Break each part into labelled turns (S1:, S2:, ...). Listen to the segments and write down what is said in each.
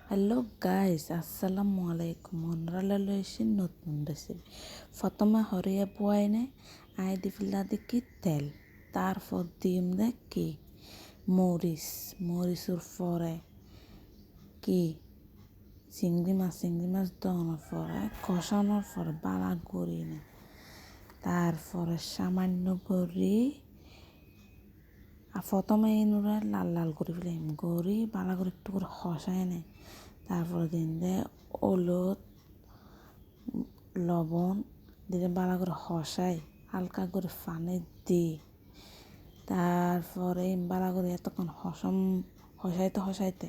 S1: Hello guys, আসসালামু আলাইকুম। অনরালা এসে নতুন রেসিপি। প্রথমে হরিয়া বুয়াইনে আই দিফিলা দেখি তেল, তারপর দিম দে কি মরিচুর পরে কি চিংড়ি মাছ দেওয়ানোর পরে কষানোর পরে বালা গড়ি নে, তারপরে সামান্য গড়ি আর প্রথমে ইনুরা লাল লাল করে ফেলাম গড়ি বালা করে একটু করে হসায় নেয়। তারপরে দিন দে হলুদ লবণ দিয়ে বালা করে হসাই, হালকা করে পানি দিই। তারপরে বালা করে এতক্ষণ হসাইতে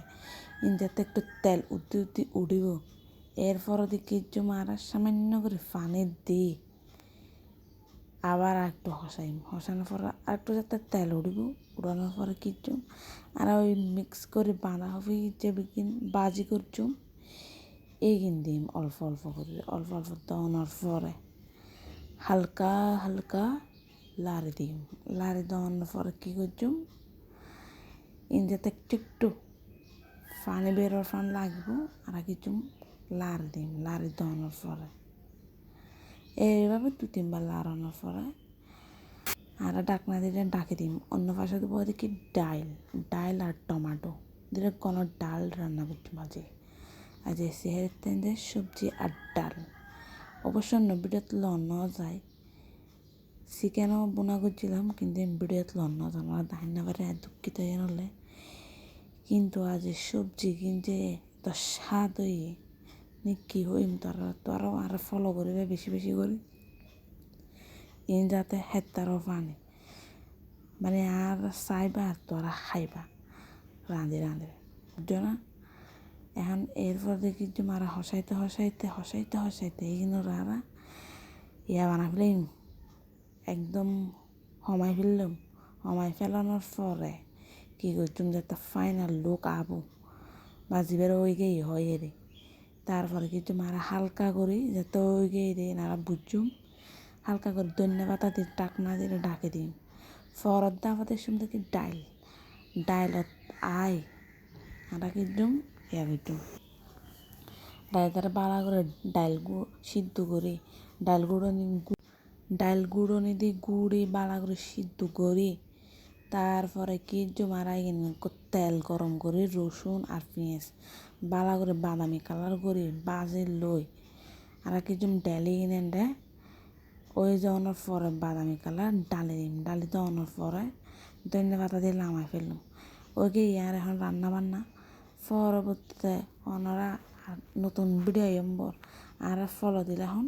S1: ইন্দাতে একটু তেল উঠিব। এরপর দিকে মারা সামান্য করে পানি দিই, আবার একটু হসানোর পরে আরেকটু যাতে তেল উড়ানোর পরে কিছু আর ওই মিক্স করে বাঁধাকপি যে বাজি করছুম এইগিন দিম অল্প অল্প দেওয়ানোর পরে হালকা লাড়ি দেওয়ানোর পরে কী করছুম যাতে একটু পানি বেরোর ফান লাগবো আর কিছু লাড়ি দেওয়ানোর পরে এইভাবে 2-3 বার লাড়ানোর পরে আর ডাকনা দিয়ে ডাকে দিম। অন্য পাশে দেবো দেখি ডাল আর টমাটো দিয়ে কোনো ডাল রান্না করতে মাঝে আজ সেহের সবজি আর ডাল। অবশ্য অন্য ভিডিওতে লন্ন যায়, চিকেনও বোনা করছিলাম কিন্তু ভিডিওতে লন্ন যায় না দাহিনা বারে দুঃখিত হলে, কিন্তু আজ সবজি কিনতে তো স্বাদ হইয়ে নি কি হইম তোরাও আর ফলো করিবে বেশি করি যাতে হেতারও পানি মানে আর চাইবা আর তোরা খাইবা রাঁধে বুঝছো না। এখন এরপর দেখি যে মারা হসাইতে এইগুলো রারা বানা ফেলাম একদম ফেলানোর পরে কী করছুম যে একটা ফাইনাল লুক আবু বাজিবের ওই গেই হয় রে। তারপরে কিছু মারা হালকা করি যাতে ওই গেই রে নারা বুঝছুম হালকা করে ধন্যবাদ দিয়ে টাকনা দিয়ে ডাকে দিম। ফরত দাবাতের সময় দেখি ডাইলত আই আটা কিনছুম তারা বালা করে সিদ্ধ করি ডাল গুঁড়নি দিয়ে গুড়ি বালা করে সিদ্ধ করি। তারপরে কিছু মারাই তেল গরম করি রসুন আর পেঁয়াজ বালা করে বাদামি কালার করি বাজে লই আর কিছু ডালি কিনে দেয় ওই যাওয়ানোর পরে বাদামি কালার ডালি দেওয়ানোর পরে ধন্যবাদ দিয়ে লামাই ফেললাম। ওইকে ইয়ার এখন রান্না বান্না পরবর্তীতে ওনারা নতুন ভিডিও আর ফলো দিলে এখন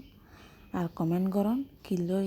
S1: আর কমেন্ট করুন কিলো